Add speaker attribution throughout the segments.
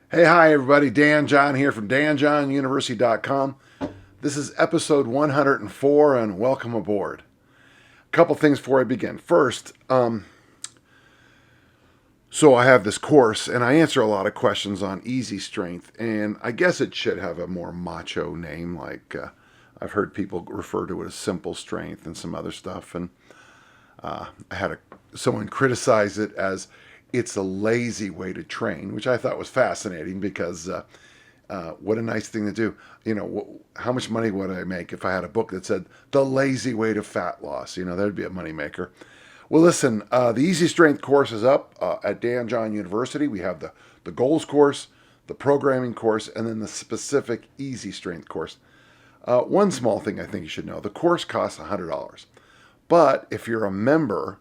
Speaker 1: Hey, hi, everybody. Dan John here from danjohnuniversity.com. This is episode 104, and welcome aboard. A couple things before I begin. First, so I have this course, and I answer a lot of questions on easy strength, and I guess it should have a more macho name, like I've heard people refer to it as simple strength and some other stuff, and I had someone criticize it as it's a lazy way to train, which I thought was fascinating because what a nice thing to do. You know, how much money would I make if I had a book that said The Lazy Way to Fat Loss? You know, that'd be a moneymaker. Well, listen, the Easy Strength course is up at Dan John University. We have the goals course, the programming course, and then the specific Easy Strength course. One small thing I think you should know, the course costs $100. But if you're a member,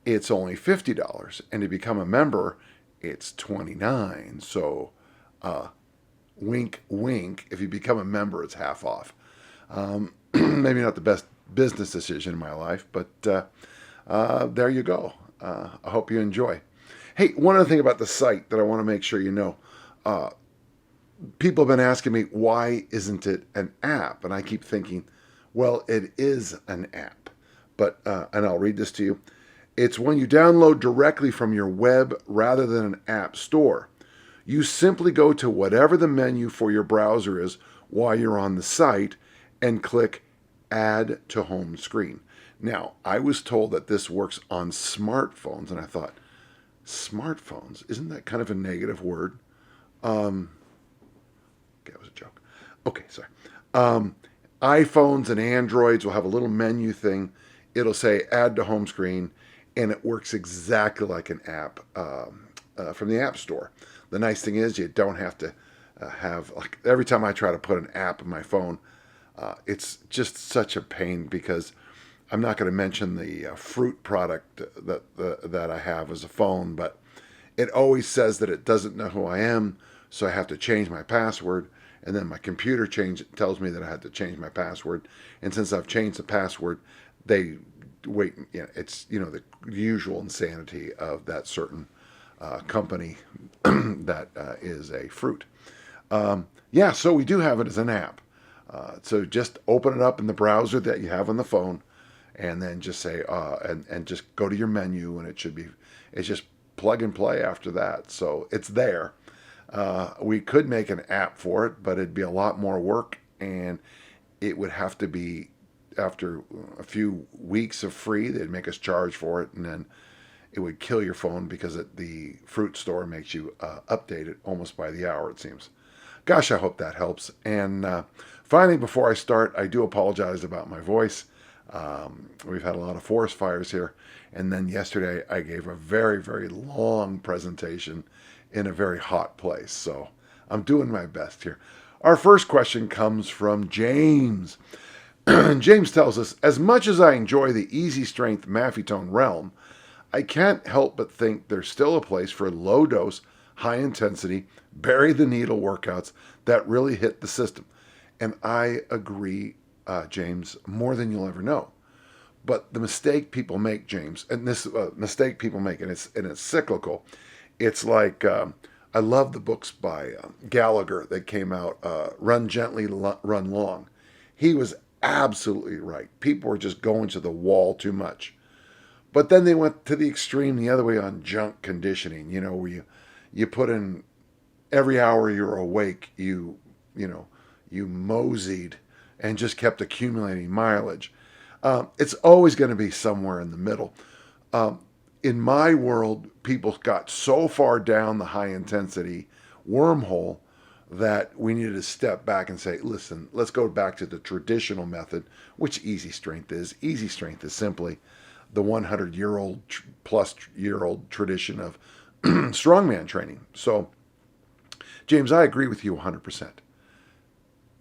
Speaker 1: it's only $50. And to become a member, it's $29. So, wink, wink, if you become a member, it's half off. Maybe not the best business decision in my life, but there you go. I hope you enjoy. Hey, one other thing about the site that I want to make sure you know. People have been asking me, why isn't it an app? And I keep thinking, well, it is an app. But, and I'll read this to you. It's one you download directly from your web rather than an app store. You simply go to whatever the menu for your browser is while you're on the site and click Add to Home Screen. Now, I was told that this works on smartphones, and I thought, smartphones? Isn't that kind of a negative word? Okay, that was a joke. Okay, sorry. iPhones and Androids will have a little menu thing. It'll say Add to Home Screen, and it works exactly like an app from the App Store. The nice thing is you don't have to have, like, every time I try to put an app in my phone, it's just such a pain because I'm not going to mention the fruit product that I have as a phone, but it always says that it doesn't know who I am, so I have to change my password, and then my computer tells me that I had to change my password, and since I've changed the password, they wait. You know, it's the usual insanity of that certain company that is a fruit. So we do have it as an app. So just open it up in the browser that you have on the phone, and then just say and just go to your menu, and it's just plug and play after that. So it's there. We could make an app for it, but it'd be a lot more work, and it would have to be after a few weeks of free. They'd make us charge for it, and then it would kill your phone because the fruit store makes you update it almost by the hour, it seems. Gosh, I hope that helps. And finally, before I start, I do apologize about my voice. We've had a lot of forest fires here. And then yesterday, I gave a very, very long presentation in a very hot place. So I'm doing my best here. Our first question comes from James. James tells us, as much as I enjoy the easy strength Maffetone realm, I can't help but think there's still a place for low dose, high intensity, bury the needle workouts that really hit the system. And I agree, James, more than you'll ever know. But the mistake people make, James, and this mistake people make, and it's cyclical. It's like I love the books by Gallagher that came out, Run Gently, Run Long. He was absolutely right. People were just going to the wall too much. But then they went to the extreme the other way on junk conditioning, where you put in every hour you're awake, you moseyed and just kept accumulating mileage. It's always going to be somewhere in the middle. In my world, people got so far down the high intensity wormhole that we needed to step back and say, listen, let's go back to the traditional method, which easy strength is. Easy strength is simply the 100-year-old plus year-old tradition of strongman training. So, James, I agree with you 100%.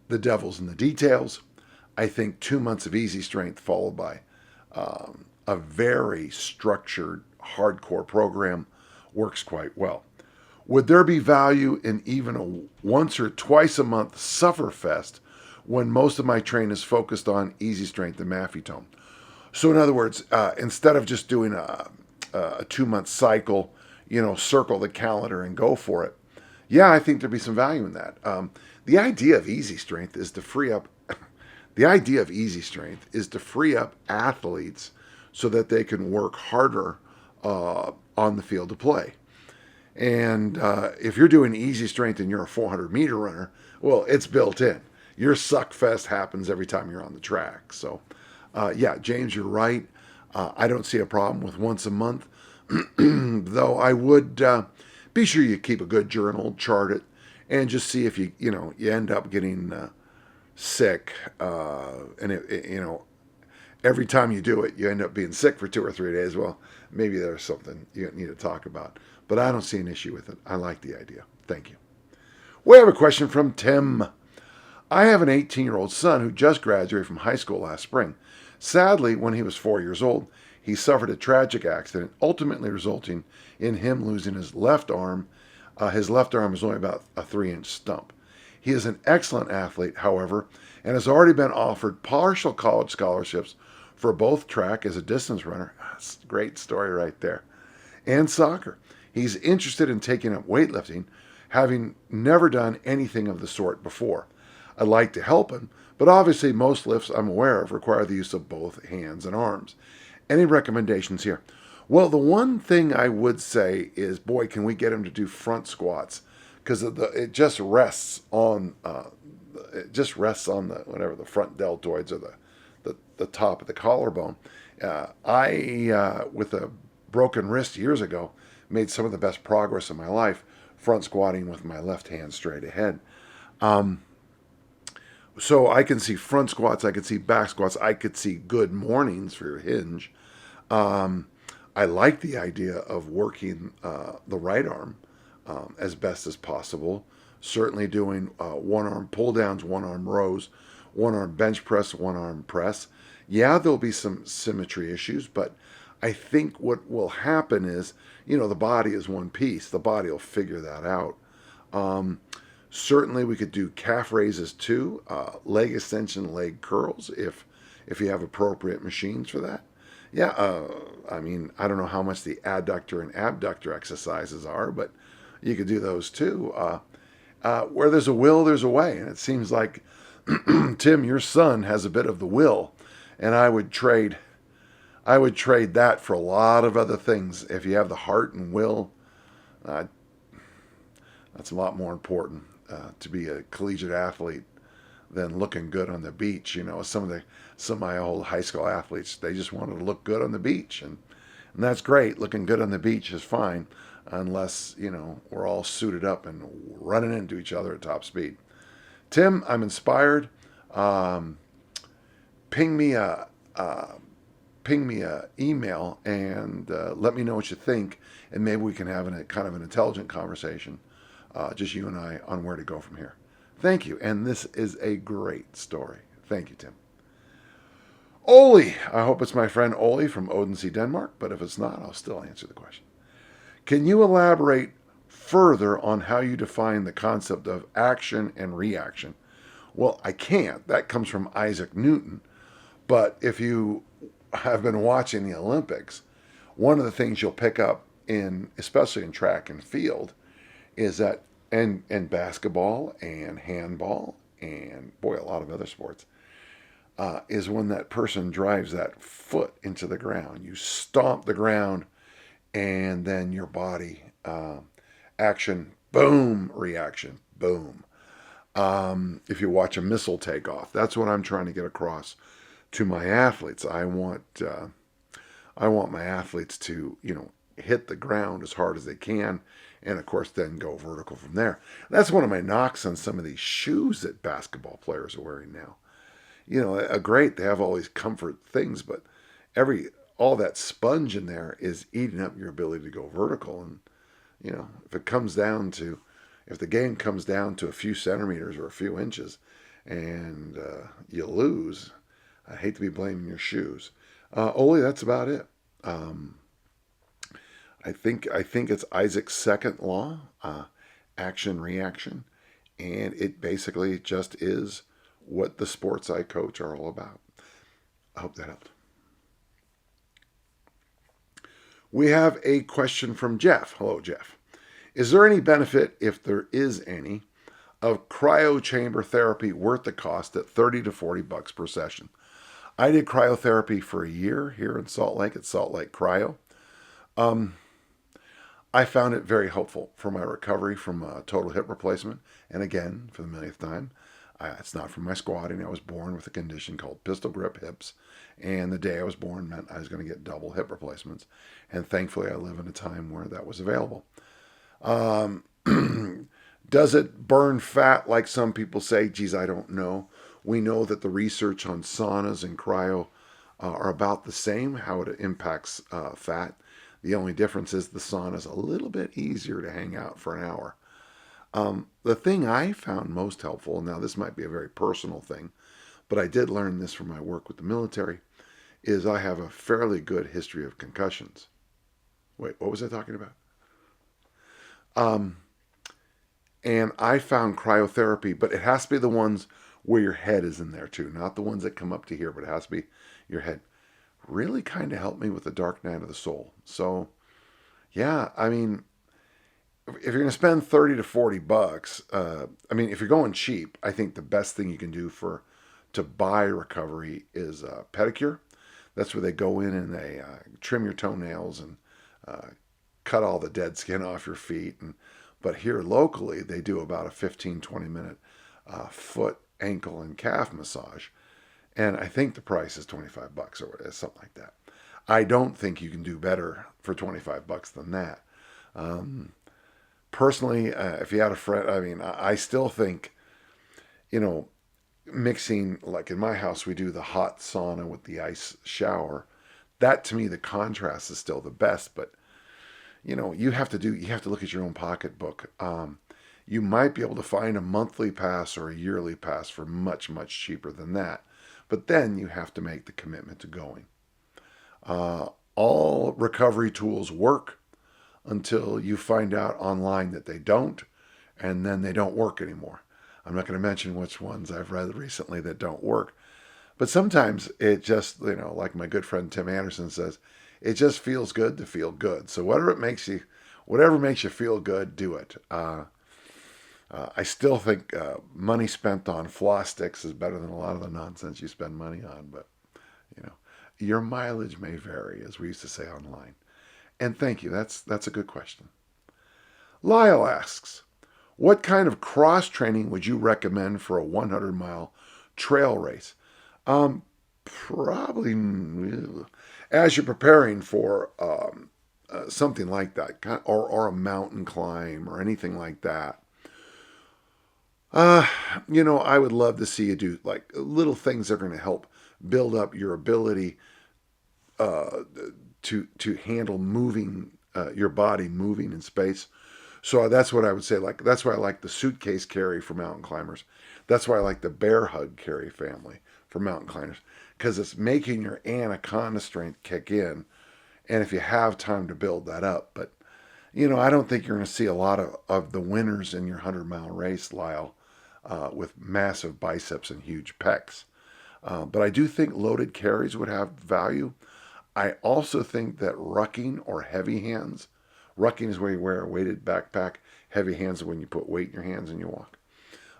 Speaker 1: The devil's in the details. I think 2 months of easy strength followed by a very structured, hardcore program works quite well. Would there be value in even a once or twice a month sufferfest when most of my training is focused on easy strength and Maffetone? So in other words, instead of just doing a 2 month cycle, circle the calendar and go for it, Yeah, I think there'd be some value in that. The idea of easy strength is to free up. The idea of easy strength is to free up athletes so that they can work harder on the field of play. And if you're doing easy strength and you're a 400-meter runner, well, it's built in. Your suck fest happens every time you're on the track. So, yeah, James, you're right. I don't see a problem with once a month, though I would be sure you keep a good journal, chart it, and just see if you end up getting sick, and every time you do it, you end up being sick for 2 or 3 days. Well, maybe there's something you need to talk about. But I don't see an issue with it. I like the idea. Thank you. We have a question from Tim. I have an 18-year-old son who just graduated from high school last spring. Sadly, when he was 4 years old, he suffered a tragic accident, ultimately resulting in him losing his left arm. His left arm is only about a 3-inch stump. He is an excellent athlete, however, and has already been offered partial college scholarships for both track as a distance runner. That's a great story right there. And soccer. He's interested in taking up weightlifting, having never done anything of the sort before. I'd like to help him, but obviously most lifts I'm aware of require the use of both hands and arms. Any recommendations here? Well, the one thing I would say is, boy, can we get him to do front squats? Because it just rests on the front deltoids or the top of the collarbone. I with a broken wrist years ago, made some of the best progress in my life front squatting with my left hand straight ahead. So I can see front squats, I could see back squats, I could see good mornings for your hinge. I like the idea of working the right arm as best as possible. Certainly doing one arm pull downs, one arm rows, one arm bench press, one arm press. Yeah, there'll be some symmetry issues, but I think what will happen is, the body is one piece. The body will figure that out. Certainly we could do calf raises too, leg extension, leg curls if you have appropriate machines for that. Yeah, I don't know how much the adductor and abductor exercises are, but you could do those too. Where there's a will, there's a way. And it seems like, Tim, your son has a bit of the will, and I would trade that for a lot of other things. If you have the heart and will, that's a lot more important to be a collegiate athlete than looking good on the beach. Some of my old high school athletes, they just wanted to look good on the beach, and that's great. Looking good on the beach is fine, unless we're all suited up and running into each other at top speed. Tim, I'm inspired. Ping me a email and let me know what you think, and maybe we can have a kind of an intelligent conversation, just you and I, on where to go from here. Thank you, and this is a great story. Thank you, Tim. Oli, I hope it's my friend Oli from Odense, Denmark, but if it's not, I'll still answer the question. Can you elaborate further on how you define the concept of action and reaction? Well, I can't. That comes from Isaac Newton. But if you have been watching the Olympics, one of the things you'll pick up especially in track and field, is that, and basketball and handball and, boy, a lot of other sports, is when that person drives that foot into the ground. You stomp the ground, and then your body, action, boom, reaction, boom. If you watch a missile take off, that's what I'm trying to get across to my athletes. I want my athletes to, hit the ground as hard as they can, and of course then go vertical from there. That's one of my knocks on some of these shoes that basketball players are wearing now. Great, they have all these comfort things, but all that sponge in there is eating up your ability to go vertical. And if the game comes down to a few centimeters or a few inches, and you lose, I hate to be blaming your shoes. Oli, that's about it. I think it's Isaac's second law, action, reaction, and it basically just is what the sports I coach are all about. I hope that helped. We have a question from Jeff. Hello, Jeff. Is there any benefit, if there is any, of cryo chamber therapy worth the cost at 30 to 40 bucks per session? I did cryotherapy for a year here in Salt Lake at Salt Lake Cryo. I found it very helpful for my recovery from a total hip replacement. And again, for the millionth time, it's not from my squatting. I was born with a condition called pistol grip hips. And the day I was born meant I was going to get double hip replacements. And thankfully, I live in a time where that was available. Um, does it burn fat like some people say? Geez, I don't know. We know that the research on saunas and cryo are about the same, how it impacts fat. The only difference is the sauna is a little bit easier to hang out for an hour. The thing I found most helpful, and now this might be a very personal thing, but I did learn this from my work with the military, is I have a fairly good history of concussions. Wait, what was I talking about? Um, and I found cryotherapy, but it has to be the ones where your head is in there too, not the ones that come up to here, but it has to be your head. Really kind of helped me with the dark night of the soul. So, yeah, I mean, if you're going to spend 30 to 40 bucks, I mean, if you're going cheap, I think the best thing you can do to buy recovery is pedicure. That's where they go in and they trim your toenails and uh, cut all the dead skin off your feet. But here locally, they do about a 15, 20-minute foot, ankle, and calf massage. And I think the price is 25 bucks or something like that. I don't think you can do better for 25 bucks than that. Um, Personally, if you had a friend, I mean, I still think, you know, mixing, like in my house, we do the hot sauna with the ice shower. That to me, the contrast is still the best. But, you have to look at your own pocketbook. You might be able to find a monthly pass or a yearly pass for much, much cheaper than that. But then you have to make the commitment to going. All recovery tools work until you find out online that they don't, and then they don't work anymore. I'm not going to mention which ones I've read recently that don't work. But sometimes it just, like my good friend Tim Anderson says, it just feels good to feel good. So whatever makes you feel good, do it. I still think money spent on floss sticks is better than a lot of the nonsense you spend money on. But, you know, your mileage may vary, as we used to say online. And thank you. That's a good question. Lyle asks, what kind of cross training would you recommend for a 100-mile trail race? Probably as you're preparing for something like that, or a mountain climb or anything like that. I would love to see you do like little things that are going to help build up your ability uh, to handle moving your body moving in space. So that's what I would say. Like that's why I like the suitcase carry for mountain climbers. That's why I like the bear hug carry family for mountain climbers, because it's making your anaconda strength kick in, and if you have time to build that up. But I don't think you're going to see a lot of the winners in your 100-mile race, Lyle, with massive biceps and huge pecs. But I do think loaded carries would have value. I also think that rucking or heavy hands, rucking is where you wear a weighted backpack, heavy hands are when you put weight in your hands and you walk.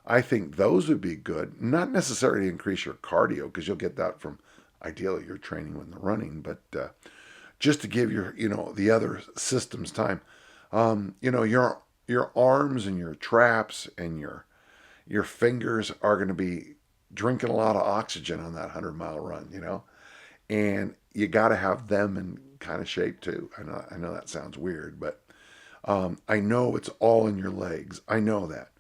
Speaker 1: I think those would be good, not necessarily to increase your cardio, because you'll get that from ideally your training when the running, but just to give the other systems time. Your arms and your traps and your fingers are going to be drinking a lot of oxygen on that 100-mile run, and you got to have them in kind of shape too. I know that sounds weird, but I know it's all in your legs. I know that.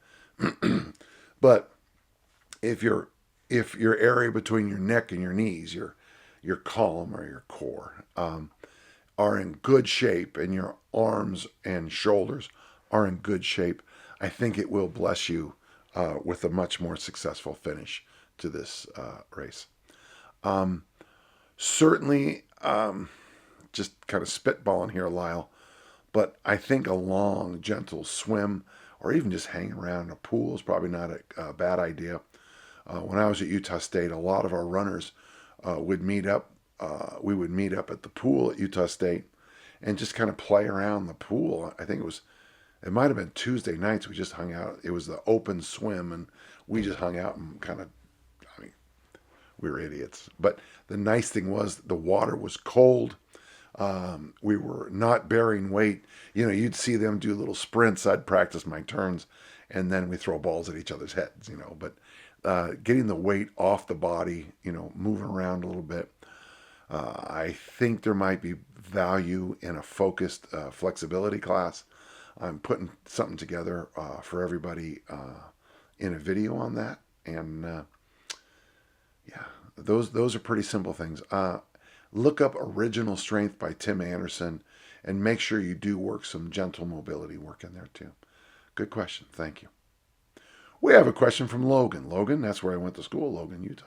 Speaker 1: But if your area between your neck and your knees, your column or your core, are in good shape, and your arms and shoulders are in good shape, I think it will bless you with a much more successful finish to this race. Certainly, just kind of spitballing here, Lyle, but I think a long, gentle swim or even just hanging around in a pool is probably not a bad idea. When I was at Utah State, a lot of our runners would meet up. We would meet up at the pool at Utah State and just kind of play around the pool. I think it was It might have been Tuesday nights. We just hung out. It was the open swim, and we just hung out and kind of, I mean, we were idiots. But the nice thing was the water was cold. We were not bearing weight. You know, you'd see them do little sprints. I'd practice my turns, and then we throw balls at each other's heads, you know. But getting the weight off the body, you know, moving around a little bit. I think there might be value in a focused flexibility class. I'm putting something together for everybody in a video on that. And yeah, those are pretty simple things. Look up Original Strength by Tim Anderson and make sure you do work some gentle mobility work in there too. Good question. Thank you. We have a question from Logan. Logan, that's where I went to school, Logan, Utah.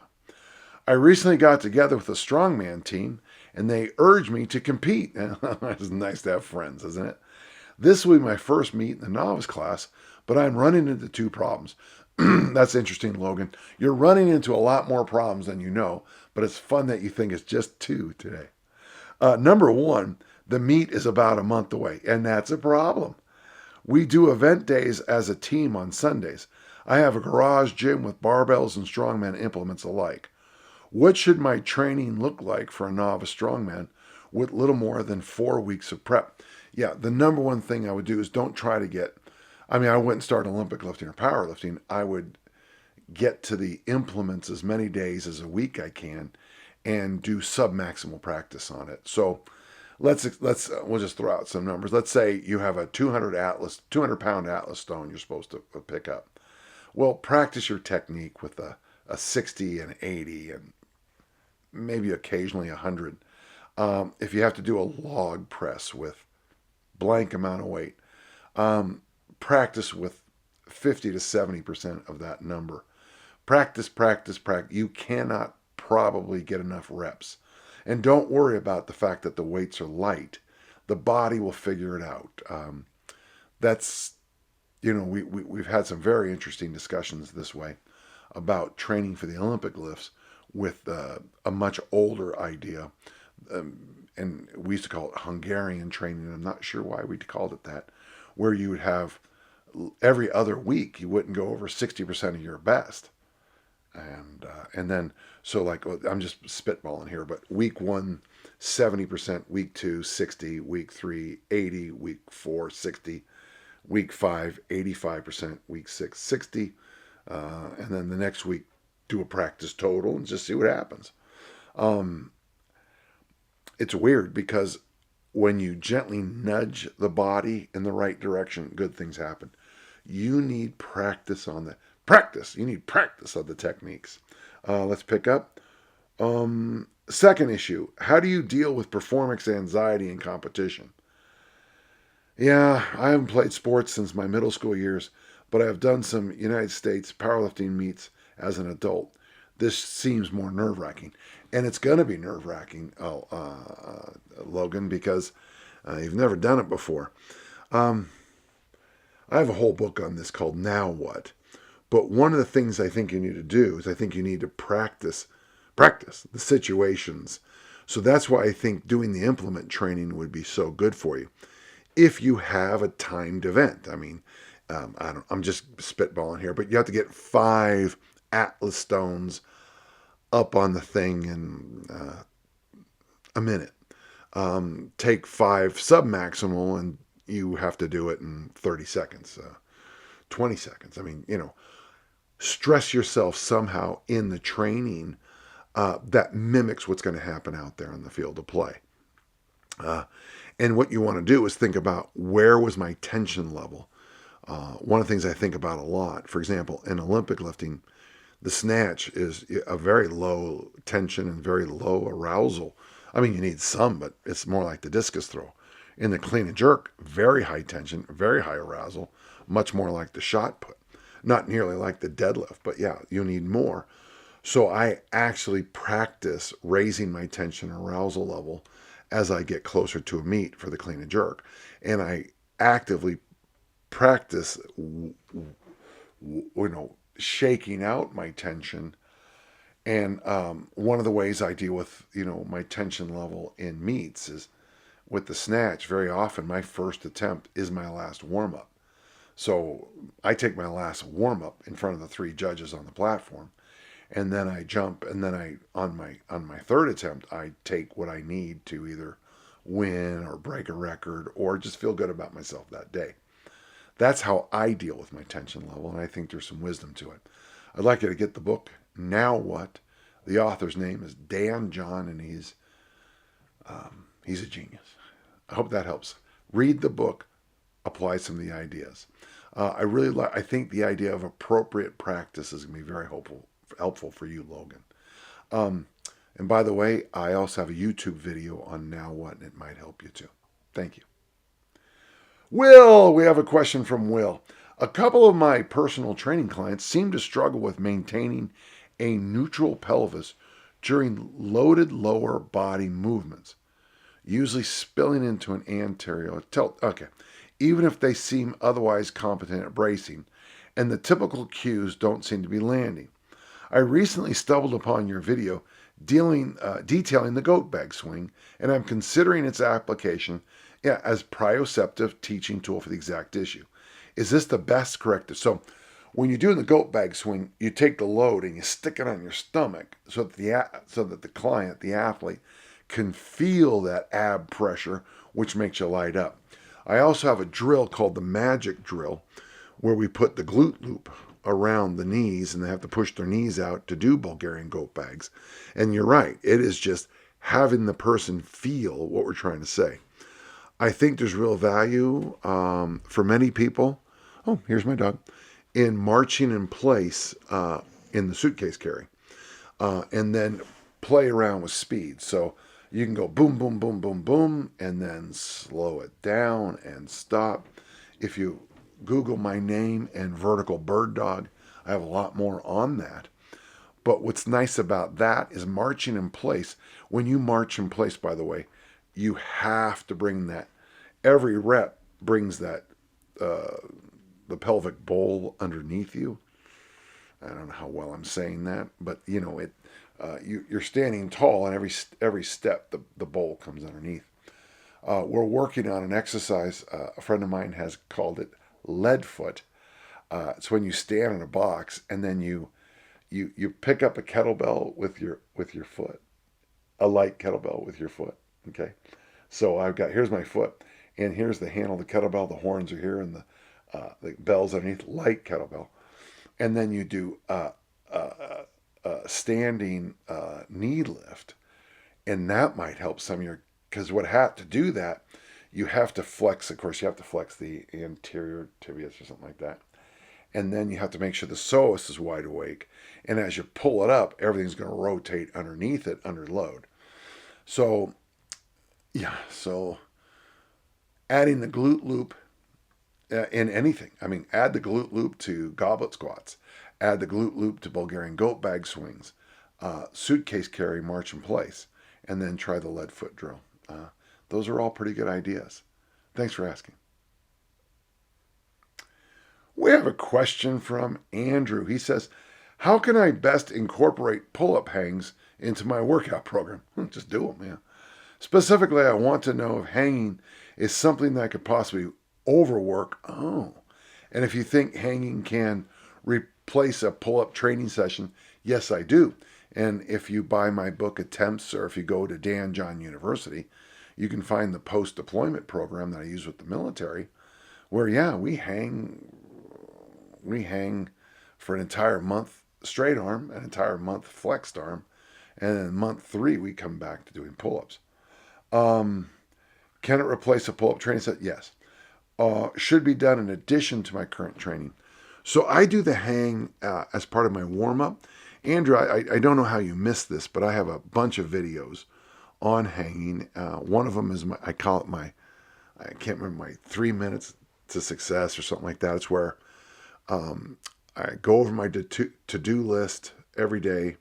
Speaker 1: I recently got together with a strongman team and they urged me to compete. It's nice to have friends, isn't it? This will be my first meet in the novice class, but I'm running into two problems. That's interesting, Logan. You're running into a lot more problems than you know, but it's fun that you think it's just two today. Number one, the meet is about a month away, and that's a problem. We do event days as a team on Sundays. I have a garage gym with barbells and strongman implements alike. What should my training look like for a novice strongman with little more than 4 weeks of prep? Yeah, the number one thing I would do is don't try to get, I wouldn't start Olympic lifting or powerlifting. I would get to the implements as many days as a week I can and do sub-maximal practice on it. So we'll just throw out some numbers. Let's say you have a 200-pound Atlas stone you're supposed to pick up. Well, practice your technique with a 60 and 80 and maybe occasionally 100. If you have to do a log press with blank amount of weight, practice with 50 to 70% of that number. Practice. You cannot probably get enough reps. And don't worry about the fact that the weights are light. The body will figure it out. We've had some very interesting discussions this way about training for the Olympic lifts with a much older idea. And we used to call it Hungarian training. I'm not sure why we called it that, where you would have every other week, you wouldn't go over 60% of your best. And then, so like, I'm just spitballing here, but week 1, 70%, week 2, 60, week 3, 80, week 4, 60, week 5, 85%, week 6, 60. And then the next week, do a practice total and just see what happens. It's weird because when you gently nudge the body in the right direction, good things happen. You need practice on that. You need practice of the techniques. Let's pick up. Second issue, how do you deal with performance anxiety in competition? Yeah, I haven't played sports since my middle school years, but I have done some United States powerlifting meets as an adult. This seems more nerve-wracking. And it's going to be nerve-wracking, Logan, because you've never done it before. I have a whole book on this called Now What? But one of the things I think you need to do is I think you need to practice the situations. So that's why I think doing the implement training would be so good for you. If you have a timed event, I'm just spitballing here, but you have to get 5 Atlas stones up on the thing in a minute. Take 5 submaximal and you have to do it in 30 seconds, 20 seconds. Stress yourself somehow in the training that mimics what's going to happen out there on the field of play. And what you want to do is think about, where was my tension level? One of the things I think about a lot, for example, in Olympic lifting, the snatch is a very low tension and very low arousal. You need some, but it's more like the discus throw. In the clean and jerk, very high tension, very high arousal, much more like the shot put. Not nearly like the deadlift, but yeah, you need more. So I actually practice raising my tension arousal level as I get closer to a meet for the clean and jerk. And I actively practice, shaking out my tension. And one of the ways I deal with, my tension level in meets is with the snatch. Very often, my first attempt is my last warm-up. So I take my last warm up in front of the 3 judges on the platform, and then I jump, and then I on my third attempt I take what I need to either win or break a record or just feel good about myself that day. That's how I deal with my tension level, and I think there's some wisdom to it. I'd like you to get the book Now What. The author's name is Dan John, and he's a genius. I hope that helps. Read the book, apply some of the ideas. I think the idea of appropriate practice is going to be very helpful for you, Logan. And by the way, I also have a YouTube video on Now What, and it might help you too. Thank you. Will, we have a question from Will. A couple of my personal training clients seem to struggle with maintaining a neutral pelvis during loaded lower body movements, usually spilling into an anterior tilt. Okay. Even if they seem otherwise competent at bracing, and the typical cues don't seem to be landing. I recently stumbled upon your video detailing the goat bag swing, and I'm considering its application as proprioceptive teaching tool for the exact issue. Is this the best corrective? So when you're doing the goat bag swing, you take the load and you stick it on your stomach so that the client, the athlete, can feel that ab pressure, which makes you light up. I also have a drill called the magic drill, where we put the glute loop around the knees, and they have to push their knees out to do Bulgarian goat bags. And you're right, it is just having the person feel what we're trying to say. I think there's real value for many people. Oh, here's my dog. In marching in place in the suitcase carry, and then play around with speed. So you can go boom, boom, boom, boom, boom, and then slow it down and stop. If you Google my name and vertical bird dog, I have a lot more on that. But what's nice about that is marching in place. When you march in place, by the way, you have to bring that. Every rep brings that the pelvic bowl underneath you. I don't know how well I'm saying that, but you know it. You're standing tall, and every step the bowl comes underneath. We're working on an exercise. A friend of mine has called it lead foot. It's when you stand in a box and then you pick up a kettlebell with your foot, a light kettlebell with your foot. Okay, so here's my foot, and here's the handle of the kettlebell. The horns are here, and the bell's underneath. Light kettlebell, and then you do standing knee lift, and that might help some of your. Because to do that, you have to flex. Of course, you have to flex the anterior tibias or something like that. And then you have to make sure the psoas is wide awake. And as you pull it up, everything's going to rotate underneath it under load. So, yeah. So adding the glute loop in anything. I mean, add the glute loop to goblet squats. Add the glute loop to Bulgarian goat bag swings. Suitcase carry, march in place. And then try the lead foot drill. Those are all pretty good ideas. Thanks for asking. We have a question from Andrew. He says, how can I best incorporate pull-up hangs into my workout program? Just do them, man. Specifically, I want to know if hanging is something that I could possibly overwork. Oh, and if you think hanging can replace a pull-up training session, yes, I do. And if you buy my book Attempts, or if you go to Dan John University, you can find the post-deployment program that I use with the military, where, yeah, we hang for an entire month straight arm, an entire month flexed arm, and then month 3 we come back to doing pull-ups. Can it replace a pull-up training set? Yes. Should be done in addition to my current training. So I do the hang as part of my warm-up. Andrew, I don't know how you missed this, but I have a bunch of videos on hanging. One of them is I can't remember, my 3 minutes to success or something like that. It's where I go over my to-do list every day.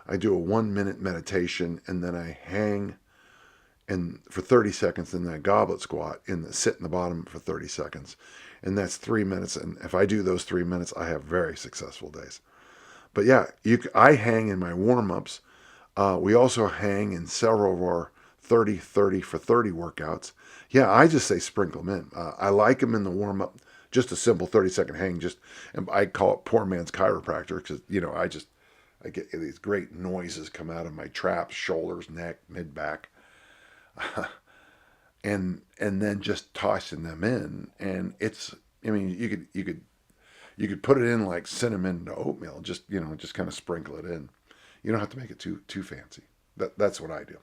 Speaker 1: I do a 1-minute meditation, and then I hang for 30 seconds, and then I goblet squat sit in the bottom for 30 seconds. And that's 3 minutes. And if I do those 3 minutes, I have very successful days. But yeah, I hang in my warm-ups. We also hang in several of our 30-30 for 30 workouts. Yeah, I just say sprinkle them in. I like them in the warm-up just a simple 30-second hang. And I call it poor man's chiropractor because, I get these great noises come out of my traps, shoulders, neck, mid back, and then just tossing them in. And you could put it in like cinnamon to oatmeal, just kind of sprinkle it in. You don't have to make it too fancy. That's what I do.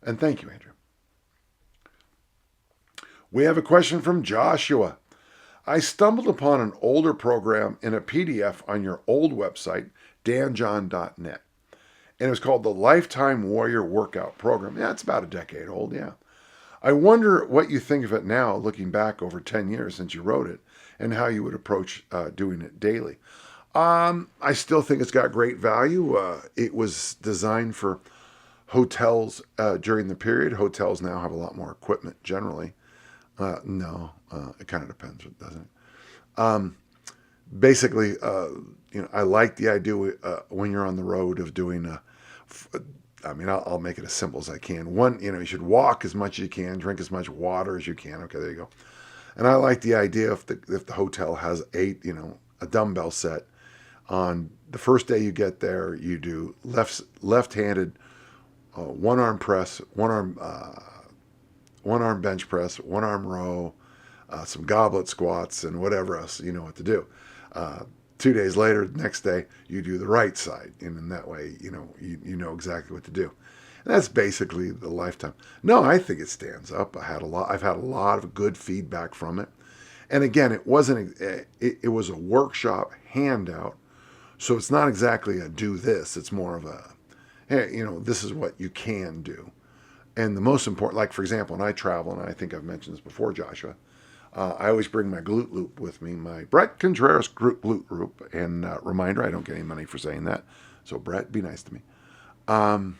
Speaker 1: And thank you, Andrew. We have a question from Joshua. I stumbled upon an older program in a PDF on your old website, danjohn.net. And it was called the Lifetime Warrior Workout Program. Yeah, it's about a decade old, yeah. I wonder what you think of it now, looking back over 10 years since you wrote it, and how you would approach doing it daily. I still think it's got great value. It was designed for hotels during the period. Hotels now have a lot more equipment generally. No, it kind of depends, doesn't it? Basically, I like the idea when you're on the road of doing I'll make it as simple as I can. One, you should walk as much as you can, drink as much water as you can. Okay, there you go. And I like the idea if the hotel has a dumbbell set. On the first day you get there, you do left-handed one arm press, one arm bench press, one arm row, some goblet squats, and whatever else you know what to do. 2 days later, the next day, you do the right side, and in that way, you know exactly what to do. And that's basically the Lifetime. No, I think it stands up. I've had a lot of good feedback from it, and again, it was a workshop handout, so it's not exactly a do this. It's more of a, hey, this is what you can do. And the most important, like for example, when I travel, and I think I've mentioned this before, Joshua, I always bring my glute loop with me, my Brett Contreras glute loop. And reminder, I don't get any money for saying that. So Brett, be nice to me. And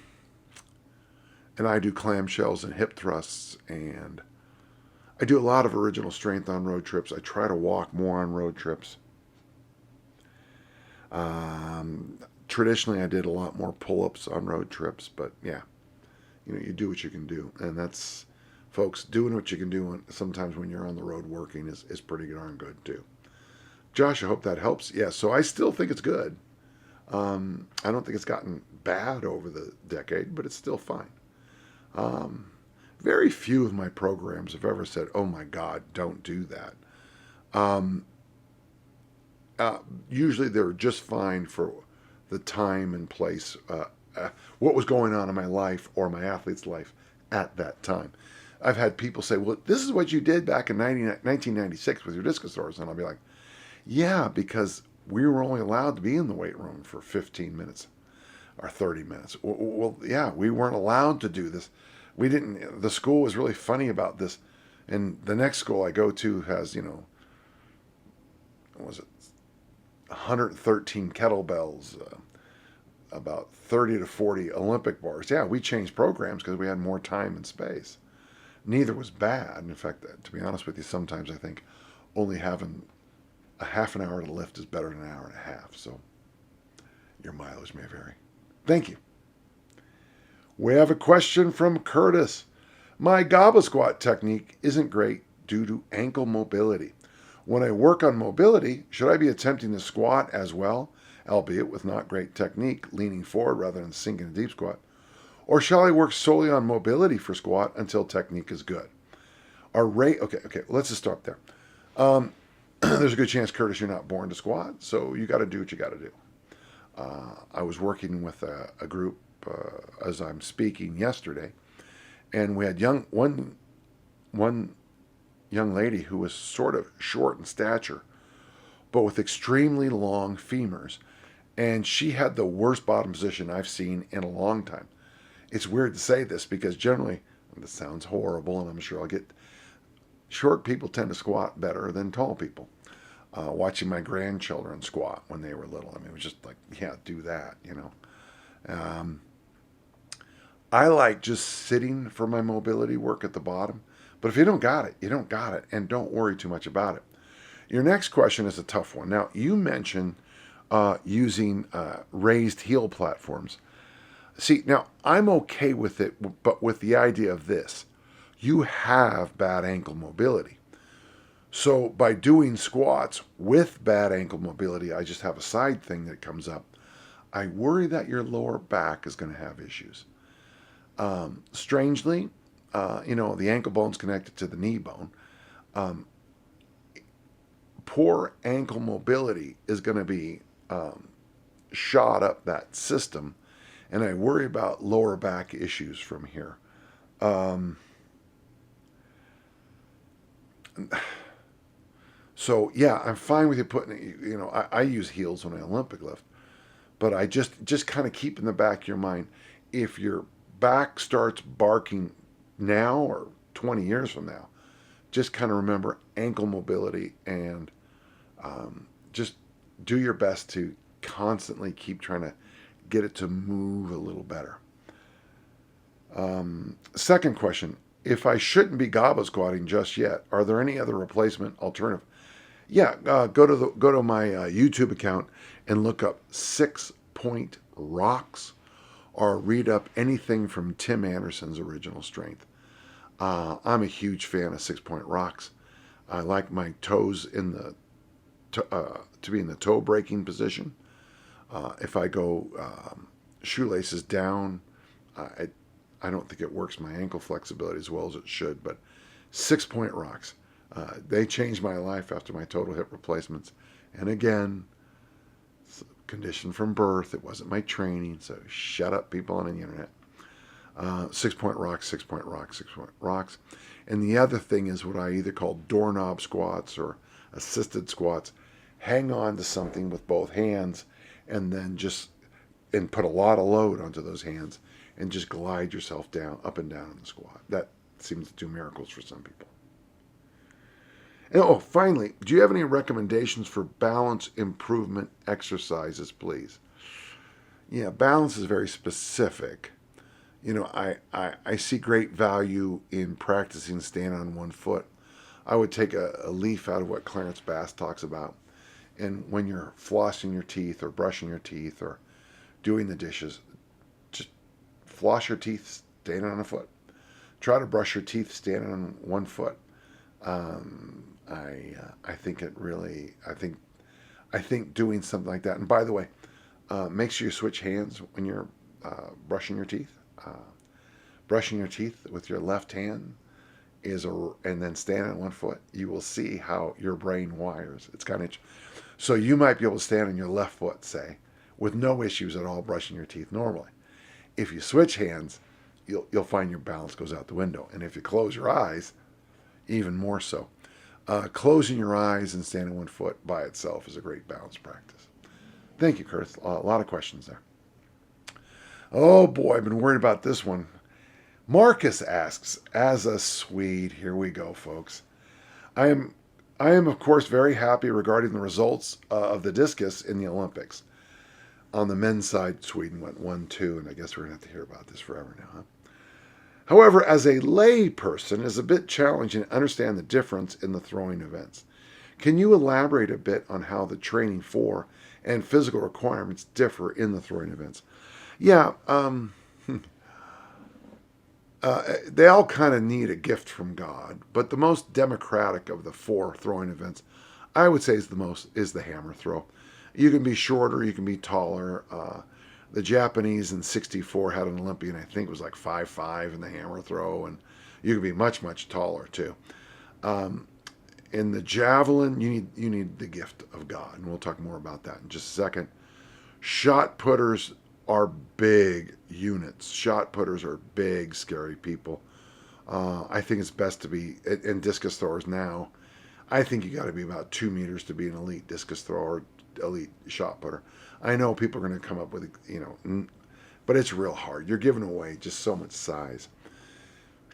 Speaker 1: I do clamshells and hip thrusts, and I do a lot of original strength on road trips. I try to walk more on road trips. Traditionally, I did a lot more pull-ups on road trips, but yeah, you do what you can do. And that's, folks, doing what you can do sometimes when you're on the road working is pretty darn good too. Josh, I hope that helps. Yeah, so I still think it's good. I don't think it's gotten bad over the decade, but it's still fine. Very few of my programs have ever said, oh my God, don't do that. Usually they're just fine for the time and place, what was going on in my life or my athlete's life at that time. I've had people say, well, this is what you did back in 1996 with your discus throwers. And I'll be like, yeah, because we were only allowed to be in the weight room for 15 minutes or 30 minutes. Well, yeah, we weren't allowed to do this. The school was really funny about this. And the next school I go to has, what was it? 113 kettlebells, about 30 to 40 Olympic bars. Yeah, we changed programs because we had more time and space. Neither was bad. In fact, to be honest with you, sometimes I think only having a half an hour to lift is better than an hour and a half. So your mileage may vary. Thank you. We have a question from Curtis. My goblet squat technique isn't great due to ankle mobility. When I work on mobility, should I be attempting to squat as well, albeit with not great technique, leaning forward rather than sinking a deep squat? Or shall I work solely on mobility for squat until technique is good? Okay, let's just start there. There's a good chance, Curtis, you're not born to squat, so you got to do what you got to do. I was working with a group as I'm speaking yesterday, and we had one young lady who was sort of short in stature, but with extremely long femurs, and she had the worst bottom position I've seen in a long time. It's weird to say this because generally, this sounds horrible, and I'm sure I'll get, short people tend to squat better than tall people. Watching my grandchildren squat when they were little, it was just like, yeah, do that, I like just sitting for my mobility work at the bottom. But if you don't got it, you don't got it, and don't worry too much about it. Your next question is a tough one. Now, you mentioned using raised heel platforms. See, now, I'm okay with it, but with the idea of this. You have bad ankle mobility. So by doing squats with bad ankle mobility, I just have a side thing that comes up. I worry that your lower back is going to have issues. Strangely, the ankle bone's connected to the knee bone. Um, Poor ankle mobility is going to be shot up that system, and I worry about lower back issues from here. Um, so yeah, I'm fine with you putting. I use heels when I Olympic lift, but I just kind of keep in the back of your mind, if your back starts barking now or 20 years from now, just kind of remember ankle mobility and just do your best to constantly keep trying to get it to move a little better. Second question: if I shouldn't be goblet squatting just yet, are there any other replacement alternative? Yeah, go to my YouTube account and look up 6-point rocks, or read up anything from Tim Anderson's Original Strength. I'm a huge fan of 6-point rocks. I like my toes in the to be in the toe breaking position. If I go shoelaces down, I don't think it works my ankle flexibility as well as it should. But 6-point rocks, they changed my life after my total hip replacements. And again, condition from birth. It wasn't my training. So shut up, people on the internet. 6-point rocks, 6-point rocks, 6-point rocks. And the other thing is what I either call doorknob squats or assisted squats. Hang on to something with both hands and then and put a lot of load onto those hands and just glide yourself down, up and down in the squat. That seems to do miracles for some people. And finally, do you have any recommendations for balance improvement exercises, please? Yeah, balance is very specific. I see great value in practicing stand on one foot. I would take a leaf out of what Clarence Bass talks about. And when you're flossing your teeth or brushing your teeth or doing the dishes, just floss your teeth standing on a foot. Try to brush your teeth standing on one foot. I think it really, I think doing something like that. And by the way, make sure you switch hands when you're brushing your teeth. Brushing your teeth with your left hand and then stand on one foot. You will see how your brain wires. It's kind of so you might be able to stand on your left foot, say, with no issues at all brushing your teeth normally. If you switch hands, you'll find your balance goes out the window. And if you close your eyes, even more so. Closing your eyes and standing one foot by itself is a great balance practice. Thank you, Kurt. A lot of questions there. Oh boy, I've been worried about this one. Marcus asks, as a Swede, here we go, folks. I am, of course, very happy regarding the results of the discus in the Olympics. On the men's side, Sweden went 1-2, and I guess we're going to have to hear about this forever now, huh? However, as a lay person, it's a bit challenging to understand the difference in the throwing events. Can you elaborate a bit on how the training for and physical requirements differ in the throwing events? Yeah, they all kind of need a gift from God, but the most democratic of the 4 throwing events, I would say, is the hammer throw. You can be shorter, you can be taller. The Japanese in '64 had an Olympian, I think it was like 5'5" in the hammer throw, and you can be much, much taller too. In the javelin, you need the gift of God, and we'll talk more about that in just a second. Shot putters are big units. Shot putters are big, scary people. I think it's best to be, and discus throwers now, I think you got to be about 2 meters to be an elite discus thrower, elite shot putter. I know people are going to come up with, but it's real hard. You're giving away just so much size.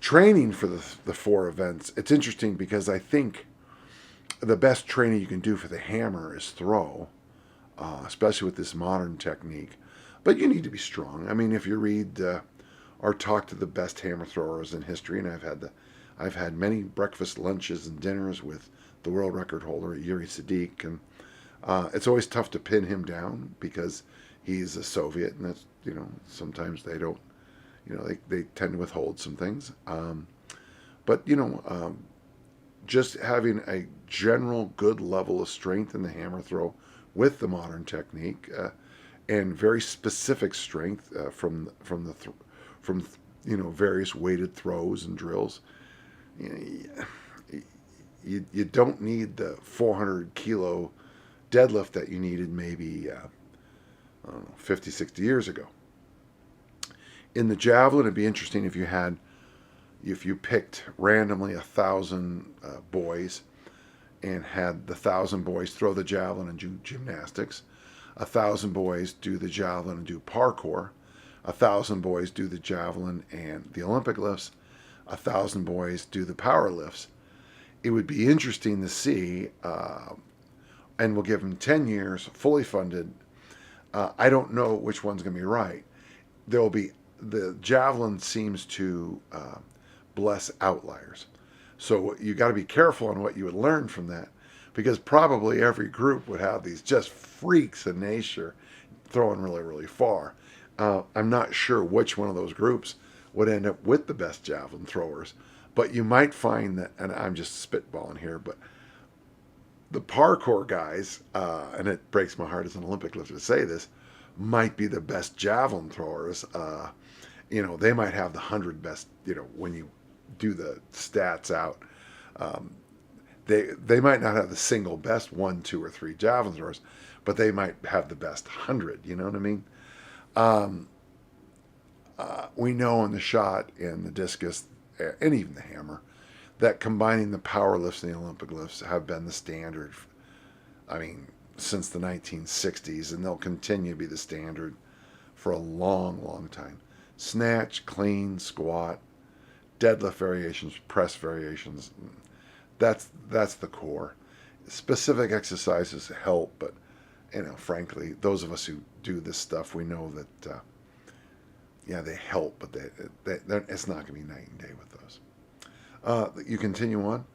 Speaker 1: Training for the 4 events, it's interesting because I think the best training you can do for the hammer is throw, especially with this modern technique. But you need to be strong. I mean, if you read or talk to the best hammer throwers in history, and I've had many breakfast, lunches, and dinners with the world record holder Yuri Sadiq, and it's always tough to pin him down because he's a Soviet, and that's sometimes they don't, they tend to withhold some things. But just having a general good level of strength in the hammer throw with the modern technique, and very specific strength from various weighted throws and drills. You, you don't need the 400 kilo deadlift that you needed maybe I don't know, 50, 60 years ago. In the javelin, it'd be interesting if you picked randomly 1,000 boys and had the 1,000 boys throw the javelin and do gymnastics, 1,000 boys do the javelin and do parkour, 1,000 boys do the javelin and the Olympic lifts, 1,000 boys do the power lifts. It would be interesting to see, and we'll give them 10 years, fully funded. I don't know which one's going to be right. The javelin seems to bless outliers. So you got to be careful on what you would learn from that, because probably every group would have these just freaks in nature throwing really, really far. I'm not sure which one of those groups would end up with the best javelin throwers, but you might find that, and I'm just spitballing here, but the parkour guys, and it breaks my heart as an Olympic lifter to say this, might be the best javelin throwers. They might have the 100 best, when you do the stats out. They might not have the single best 1, 2, or 3 javelin throwers, but they might have the best 100. You know what I mean? We know in the shot and the discus and even the hammer that combining the power lifts and the Olympic lifts have been the standard. I mean, since the 1960s, and they'll continue to be the standard for a long, long time. Snatch, clean, squat, deadlift variations, press variations. That's the core. Specific exercises help, but frankly, those of us who do this stuff, we know that they help, but it's not going to be night and day with those. You continue on.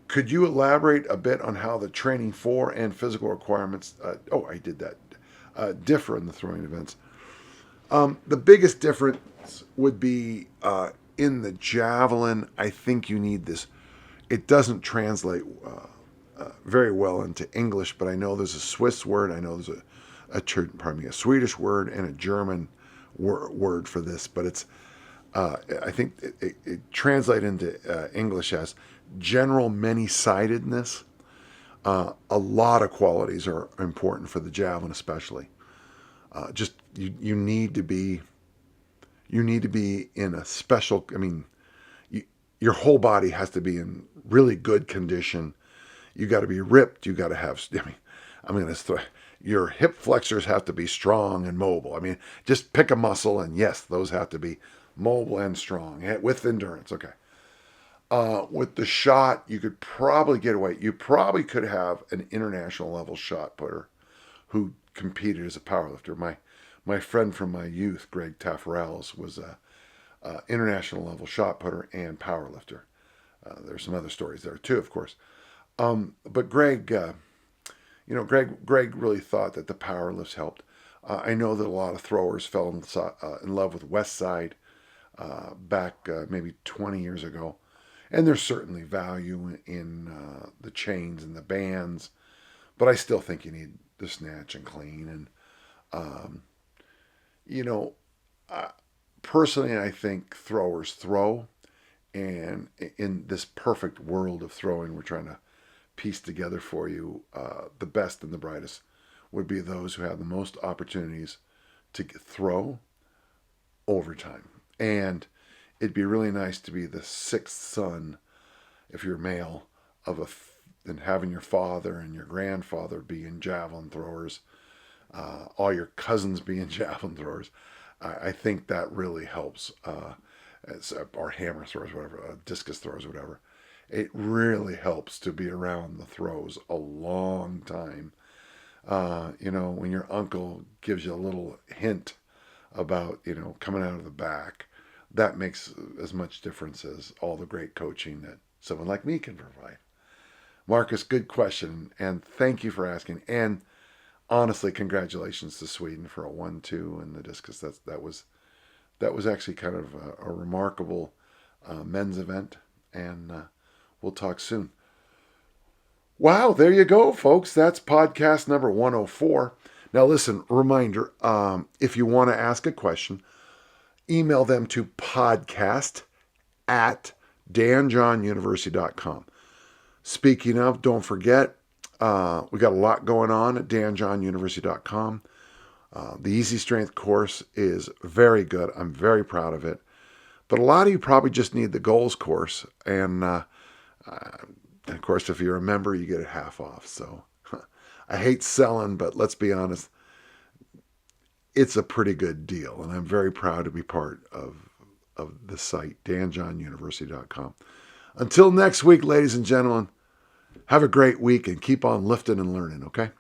Speaker 1: Could you elaborate a bit on how the training for and physical requirements? I did that. Differ in the throwing events. The biggest difference would be in the javelin. I think you need this. It doesn't translate very well into English, but I know there's a Swiss word. I know there's a Swedish word and a German word for this, but it's I think it translates into English as general many-sidedness. A lot of qualities are important for the javelin, especially. Just you need to be in a special. I mean, your whole body has to be in really good condition. You got to be ripped. You got to have. Your hip flexors have to be strong and mobile. I mean, just pick a muscle, and yes, those have to be mobile and strong with endurance. Okay. With the shot, you could probably get away. You probably could have an international level shot putter who competed as a powerlifter. My friend from my youth, Greg Taffarels, was a international level shot putter and powerlifter. There's some other stories there too, of course. But Greg, Greg really thought that the power lifts helped. I know that a lot of throwers fell in love with West Side back maybe 20 years ago. And there's certainly value in the chains and the bands, but I still think you need the snatch and clean. And, personally, I think throwers throw. And in this perfect world of throwing, we're trying to piece together for you, the best and the brightest would be those who have the most opportunities to throw over time. And it'd be really nice to be the sixth son, if you're male, and having your father and your grandfather being javelin throwers, all your cousins being javelin throwers. I think that really helps, or hammer throwers, whatever, discus throwers, whatever. It really helps to be around the throws a long time. When your uncle gives you a little hint about, coming out of the back, that makes as much difference as all the great coaching that someone like me can provide. Marcus, good question, and thank you for asking. And honestly, congratulations to Sweden for a 1-2 in the discus. That was actually kind of a remarkable men's event, and We'll talk soon. Wow, there you go, folks. That's podcast number 104. Now, listen, reminder, if you want to ask a question, email them to podcast@danjohnuniversity.com. Speaking of, don't forget, we got a lot going on at danjohnuniversity.com. The Easy Strength course is very good. I'm very proud of it. But a lot of you probably just need the goals course. And of course, if you're a member, you get it half off. So I hate selling, but let's be honest, it's a pretty good deal. And I'm very proud to be part of the site, danjohnuniversity.com. Until next week, ladies and gentlemen, have a great week and keep on lifting and learning, okay?